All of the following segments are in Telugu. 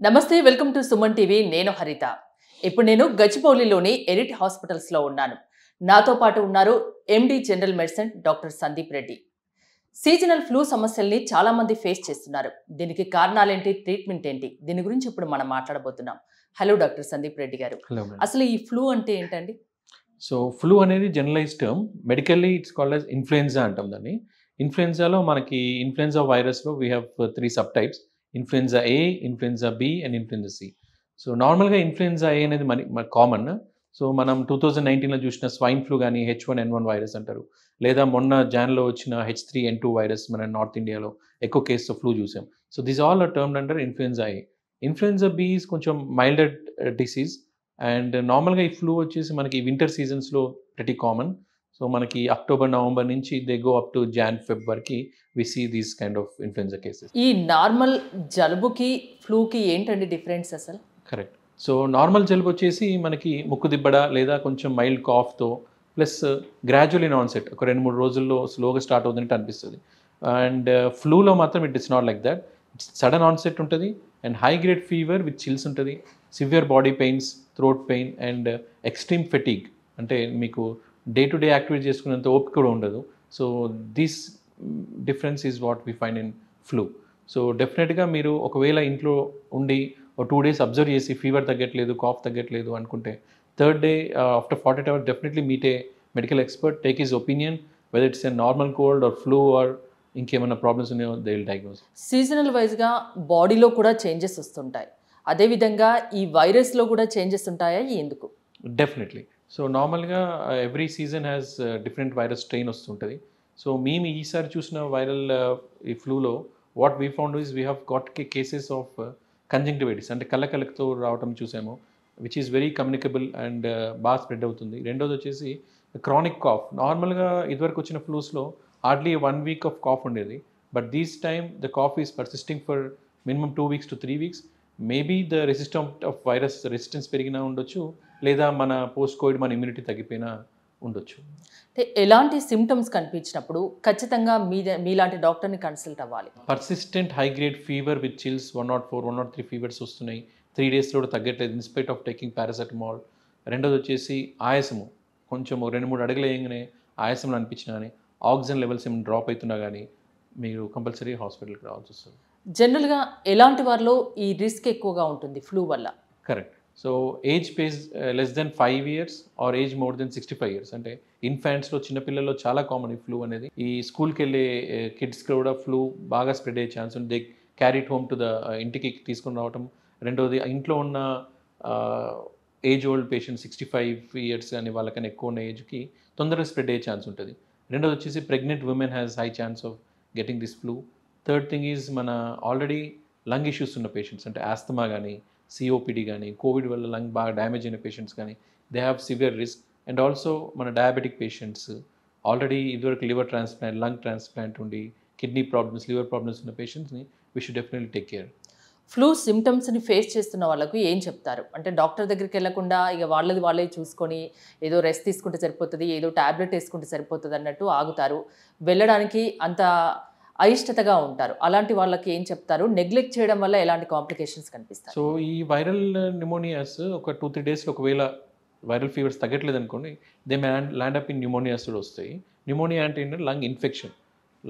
నమస్తే వెల్కమ్ టు సుమన్ టీవీ. నేను హరిత. ఇప్పుడు నేను గచ్చిబౌలిలోని ఎరిట్ హాస్పిటల్స్లో ఉన్నాను. నాతో పాటు ఉన్నారు ఎండి general medicine doctor Sandeep Reddy. Seasonal flu సమస్యల్ని చాలా మంది ఫేస్ చేస్తున్నారు. దీనికి కారణాలేంటి, ట్రీట్మెంట్ ఏంటి, దీని గురించి ఇప్పుడు మనం మాట్లాడబోతున్నాం. హలో డాక్టర్ సందీప్ రెడ్డి గారు. Hello madam. అసలు ఈ ఫ్లూ అంటే ఏంటండి? సో ఫ్లూ అనేది generalise term. Medically it's called as influenza అంటాం దాన్ని. ఇన్ఫ్లుయెన్జాలో మనకి ఇన్ఫ్లుయెన్జా వైరస్లో we have 3 sub types: influenza A, influenza B and influenza C. So నార్మల్గా ఇన్ఫ్లుయెన్జా ఏ అనేది మన కామన్. సో మనం 2019లో చూసిన స్వైన్ ఫ్లూ కానీ H1N1 వైరస్ అంటారు, లేదా మొన్న జాన్లో వచ్చిన H3N2 వైరస్ మన నార్త్ ఇండియాలో ఎక్కువ కేసెస్ ఆఫ్ ఫ్లూ చూసాం. So these all are termed under influenza A. Influenza B is కొంచెం మైల్డర్ డిసీజ్. అండ్ నార్మల్గా ఈ ఫ్లూ వచ్చేసి మనకి వింటర్ సీజన్స్లో ప్రతి కామన్. సో మనకి అక్టోబర్ నవంబర్ నుంచి they go up to Jan Feb వరకు we see these kind of influenza cases. ఈ నార్మల్ జలుబుకి ఫ్లూకి ఏంటండి డిఫరెన్స్ అసలు? కరెక్ట్. సో నార్మల్ జలుబు వచ్చేసి మనకి ముక్కు దిబ్బడ లేదా కొంచెం మైల్డ్ కాఫ్తో ప్లస్ గ్రాడ్యువల్ ఇన్ ఆన్సెట్ ఒక 2-3 రోజుల్లో స్లోగా స్టార్ట్ అవుతుందంటే అనిపిస్తుంది. అండ్ ఫ్లూలో మాత్రం it is not like that. It's sudden onset ఉంటుంది and high grade fever with chills ఉంటుంది, severe body pains, throat pain and extreme fatigue. అంటే మీకు డే టు డే యాక్టివిటీ చేసుకునేంత ఓపిక కూడా ఉండదు. So this difference is what we find in flu. So డెఫినెట్గా మీరు ఒకవేళ ఇంట్లో ఉండి ఒక 2 days అబ్జర్వ్ చేసి ఫీవర్ తగ్గట్లేదు, కాఫ్ తగ్గట్లేదు అనుకుంటే third day after 48 hours definitely meet a medical expert, take his opinion whether it's a normal cold or flu or ఇంకేమైనా ప్రాబ్లమ్స్ ఉన్నాయో దే విల్ డయాగ్నోస్. సీజనల్ వైజ్గా బాడీలో కూడా చేంజెస్ వస్తుంటాయి. అదేవిధంగా ఈ వైరస్లో కూడా చేంజెస్ ఉంటాయా, ఎందుకు? డెఫినెట్లీ. సో నార్మల్గా every season has different virus strain వస్తుంటుంది. సో మేము ఈసారి చూసిన వైరల్ ఈ ఫ్లూలో what we found is we have got cases of conjunctivitis, అంటే కళ్ళతో రావటం చూసాము, which is very communicable and బాగా స్ప్రెడ్ అవుతుంది. రెండోది వచ్చేసి క్రానిక్ కాఫ్. నార్మల్గా ఇదివరకు వచ్చిన ఫ్లూస్లో హార్డ్లీ 1 week ఆఫ్ కాఫ్ ఉండేది, but these time the cough is persisting for minimum 2 weeks to 3 weeks. Maybe the resistant of virus resistance పెరిగినా ఉండొచ్చు, లేదా మన పోస్ట్ కోవిడ్ మన ఇమ్యూనిటీ తగ్గిపోయినా ఉండొచ్చు. అంటే ఎలాంటి సిమ్టమ్స్ కనిపించినప్పుడు ఖచ్చితంగా మీలాంటి డాక్టర్ని కన్సల్ట్ అవ్వాలి? Persistent high grade fever with chills 104, 103 fevers వస్తున్నాయి, 3 daysలో కూడా తగ్గట్లేదు ఇన్స్పైట్ ఆఫ్ టేకింగ్ పారాసెటమాల్. రెండోది వచ్చేసి ఆయాసము, కొంచెం 2-3 అడుగులు వేయగానే ఆయాసంలో అనిపించినా కానీ, ఆక్సిజన్ లెవెల్స్ ఏమైనా డ్రాప్ అవుతున్నా కానీ మీరు కంపల్సరీ హాస్పిటల్కి రావాల్సి వస్తుంది. జనరల్గా ఎలాంటి వారిలో ఈ రిస్క్ ఎక్కువగా ఉంటుంది ఫ్లూ వల్ల? Correct. So age page less than 5 years or age more than 65 years, అంటే ఇన్ఫాంట్స్లో చిన్నపిల్లల్లో చాలా కామన్ ఈ ఫ్లూ అనేది. ఈ స్కూల్కి వెళ్ళే కిడ్స్కి కూడా ఫ్లూ బాగా స్ప్రెడ్ అయ్యే ఛాన్స్ ఉంది. They carry it home to the ఇంటికి తీసుకొని రావటం. రెండోది ఇంట్లో ఉన్న ఏజ్ ఓల్డ్ పేషెంట్ 65 years కానీ వాళ్ళకన్నా ఎక్కువ ఉన్న ఏజ్కి తొందరగా స్ప్రెడ్ అయ్యే ఛాన్స్ ఉంటుంది. రెండోది వచ్చేసి pregnant women has high chance of getting this flu. Third thing is మన ఆల్రెడీ లంగ్ ఇష్యూస్ ఉన్న పేషెంట్స్, అంటే ఆస్తమా కానీ సిఓపిడి కానీ కోవిడ్ వల్ల లంగ్ బాగా డ్యామేజ్ అయిన పేషెంట్స్ కానీ they have severe risk. And also మన డయాబెటిక్ పేషెంట్స్, ఆల్రెడీ ఇదివరకు లివర్ ట్రాన్స్ప్లాంట్, లంగ్ ట్రాన్స్ప్లాంట్ ఉండి కిడ్నీ ప్రాబ్లమ్స్, లివర్ ప్రాబ్లమ్స్ ఉన్న పేషెంట్స్ని we should definitely take care. Flu సిమ్టమ్స్ని ఫేస్ చేస్తున్న వాళ్ళకు ఏం చెప్తారు? అంటే డాక్టర్ దగ్గరికి వెళ్ళకుండా ఇక వాళ్ళే చూసుకొని ఏదో రెస్ట్ తీసుకుంటే సరిపోతుంది, ఏదో ట్యాబ్లెట్ వేసుకుంటే సరిపోతుంది అన్నట్టు ఆగుతారు, వెళ్ళడానికి అంత అయిష్టతగా ఉంటారు. అలాంటి వాళ్ళకి ఏం చెప్తారు? నెగ్లెక్ట్ చేయడం వల్ల ఎలాంటి కాంప్లికేషన్స్ కనిపిస్తాయి? సో ఈ వైరల్ న్యూమోనియాస్ ఒక 2-3 daysలో ఒకవేళ వైరల్ ఫీవర్స్ తగ్గట్లేదు అనుకోండి, they land up in pneumonias కూడా వస్తాయి. న్యూమోనియా అంటే ఏంటంటే లంగ్ ఇన్ఫెక్షన్,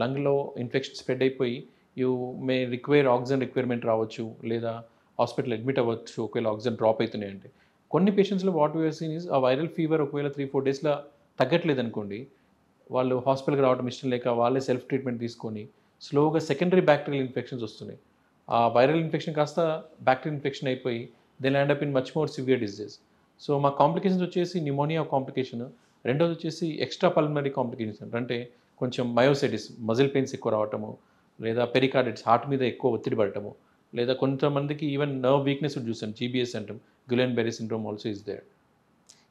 లంగ్లో ఇన్ఫెక్షన్ స్ప్రెడ్ అయిపోయి you may require oxygen requirement రావచ్చు, లేదా హాస్పిటల్ అడ్మిట్ అవ్వచ్చు ఒకవేళ ఆక్సిజన్ డ్రాప్ అవుతున్నాయి అంటే. కొన్ని పేషెంట్స్లో వాట్ వీఆర్ సీన్ ఈజ్ ఆ వైరల్ ఫీవర్ ఒకవేళ 3-4 daysలో తగ్గట్లేదు అనుకోండి, వాళ్ళు హాస్పిటల్కి రావడం ఇష్టం లేక వాళ్ళే సెల్ఫ్ ట్రీట్మెంట్ తీసుకొని స్లోగా సెకండరీ బ్యాక్టీరియల్ ఇన్ఫెక్షన్స్ వస్తున్నాయి. ఆ వైరల్ ఇన్ఫెక్షన్ కాస్త బ్యాక్టీరియల్ ఇన్ఫెక్షన్ అయిపోయి they land up in much more severe disease. So మా కాంప్లికేషన్స్ వచ్చేసి న్యూమోనియా కాంప్లికేషన్, రెండోది వచ్చేసి ఎక్స్ట్రా పల్మనరీ కాంప్లికేషన్స్, అంటే కొంచెం మయోసైటిస్, మజిల్ పెయిన్స్ ఎక్కువ రావటము, లేదా పెరికార్డిటిస్, హార్ట్ మీద ఎక్కువ ఒత్తిడి పడటము, లేదా కొంతమందికి ఈవెన్ నర్వ్ వీక్నెస్ చూసాను, జీబీఎస్ అంటాం, Guillain Barre syndrome also is there.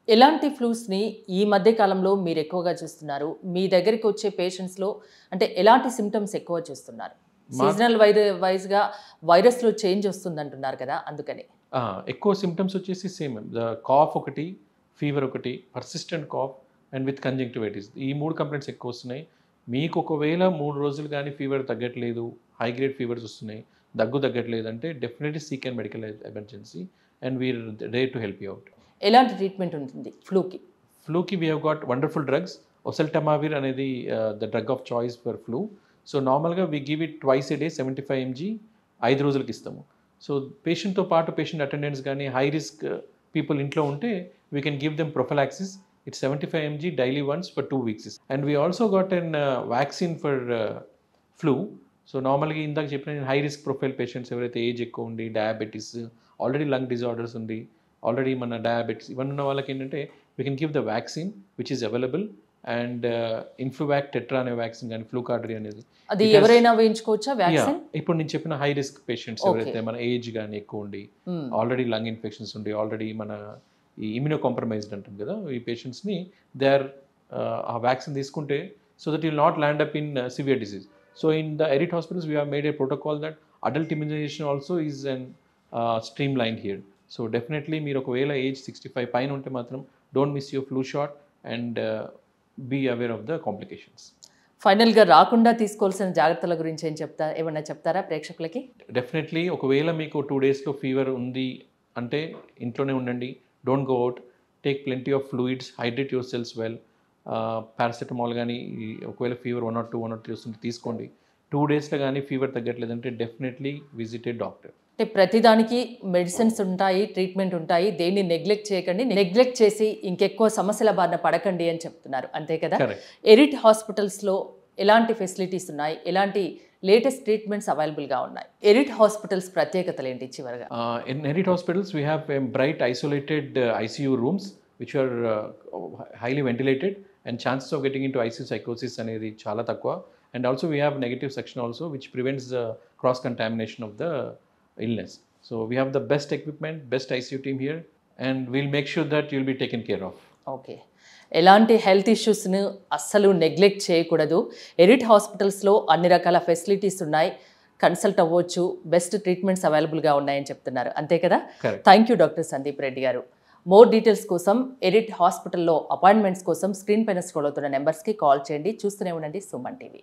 ఎలాంటి ఫ్లూస్ని ఈ మధ్య కాలంలో మీరు ఎక్కువగా చూస్తున్నారు? మీ దగ్గరికి వచ్చే పేషెంట్స్లో అంటే ఎలాంటి సిమ్టమ్స్ ఎక్కువ చూస్తున్నారు? సీజనల్ వైజ్గా వైరస్లో చేంజ్ వస్తుంది అంటున్నారు కదా, అందుకని. ఎక్కువ సిమ్టమ్స్ వచ్చేసి సేమ్, ద కాఫ్ ఒకటి, ఫీవర్ ఒకటి, persistent cough and with conjunctivitis, ఈ 3 కంప్లైంట్స్ ఎక్కువ వస్తున్నాయి. మీకు ఒకవేళ 3 రోజులు కానీ ఫీవర్ తగ్గట్లేదు, హై గ్రేడ్ ఫీవర్స్ వస్తున్నాయి, దగ్గు తగ్గట్లేదంటే definitely seek and medical emergency and we're here to help you out. ఎలాంటి ట్రీట్మెంట్ ఉంటుంది ఫ్లూకి? ఫ్లూకి we have got wonderful drugs. Oseltamivir అనేది the drug of choice for flu. So నార్మల్గా we give it twice a day 75 mg 5 రోజులకి ఇస్తాము. సో పేషెంట్తో పాటు పేషెంట్ అటెండెంట్స్ కానీ హై రిస్క్ పీపుల్ ఇంట్లో ఉంటే we can give them prophylaxis. It's 75 mg daily once for 2 weeks. And we also got an vaccine for flu. So normally ఇందాక చెప్పిన హై రిస్క్ ప్రొఫైల్ పేషెంట్స్ ఎవరైతే ఏజ్ ఎక్కువ ఉండి, డయాబెటీస్, ఆల్రెడీ లంగ్ డిజార్డర్స్ ఉంది, ఆల్రెడీ మన డయాబెటీస్ ఇవన్నీ ఉన్న వాళ్ళకి ఏంటంటే we can give the vaccine which is available. And Influvac Tetra అనే వ్యాక్సిన్ కానీ ఫ్లూకార్డరీ అనేది అది ఎవరైనా వేయించుకోవచ్చా వ్యాక్సిన్? ఇప్పుడు నేను చెప్పిన హై రిస్క్ పేషెంట్స్ ఎవరైతే మన ఏజ్ కానీ ఎక్కువ ఉండి, ఆల్రెడీ లంగ్ ఇన్ఫెక్షన్స్ ఉండి, ఆల్రెడీ మన ఈ ఇమ్యూనో కాంప్రమైజ్డ్ అంటాం కదా, ఈ పేషెంట్స్ని దే ఆర్ ఆ వ్యాక్సిన్ తీసుకుంటే so that will not land up in severe disease. So in the ఎరిట్ hospitals we have made a protocol that adult immunisation also is on streamline here. So definitely మీరు ఒకవేళ ఏజ్ 65 పైన ఉంటే మాత్రం don't miss your flu shot and be aware of the complications. ఫైనల్గా రాకుండా తీసుకోవాల్సిన జాగ్రత్తల గురించి ఏమన్నా చెప్తారా ప్రేక్షకులకి? డెఫినెట్లీ ఒకవేళ మీకు 2 daysలో ఫీవర్ ఉంది అంటే ఇంట్లోనే ఉండండి. Don't go out. Take plenty of fluids, hydrate your cells well. Paracetamol కానీ ఒకవేళ ఫీవర్ 1 or 2 వస్తుంది తీసుకోండి. 2 daysలో కానీ ఫీవర్ తగ్గట్లేదంటే డెఫినెట్లీ విజిట్ ఏ డాక్టర్. అంటే ప్రతిదానికి మెడిసిన్స్ ఉంటాయి, ట్రీట్మెంట్ ఉంటాయి, దేన్ని నెగ్లెక్ట్ చేయకండి. నెగ్లెక్ట్ చేసి ఇంకెక్కువ సమస్యల బారిన పడకండి అని చెప్తున్నారు, అంతే కదా? ఎరిట్ హాస్పిటల్స్లో ఎలాంటి ఫెసిలిటీస్ ఉన్నాయి, ఎలాంటి లేటెస్ట్ ట్రీట్మెంట్స్ అవైలబుల్గా ఉన్నాయి? ఎరిట్ హాస్పిటల్స్ ప్రత్యేకతలు ఏంటి చివరిగా? ఇన్ ఎరిట్ hospitals we have bright isolated ICU rooms which are highly ventilated and chances of getting into ICU psychosis అనేది చాలా తక్కువ. And also we have negative section also which prevents the cross contamination of the illness. So we have the best equipment, best ICU team here and we'll make sure that you'll be taken care of. Okay, ఎలాంటి హెల్త్ ఇష్యూస్ను అస్సలు నెగ్లెక్ట్ చేయకూడదు. ఎరిట్ హాస్పిటల్స్లో అన్ని రకాల ఫెసిలిటీస్ ఉన్నాయి, కన్సల్ట్ అవ్వచ్చు, బెస్ట్ ట్రీట్మెంట్స్ అవైలబుల్గా ఉన్నాయని చెప్తున్నారు, అంతే కదా? Thank you doctor Sandeep Reddy గారు. మోర్ డీటెయిల్స్ కోసం ఎరిట్ హాస్పిటల్లో అపాయింట్మెంట్స్ కోసం స్క్రీన్ పైన స్క్రోల్ అవుతున్న నెంబర్స్కి కాల్ చేయండి. చూస్తూనే ఉండండి సుమన్ టీవీ.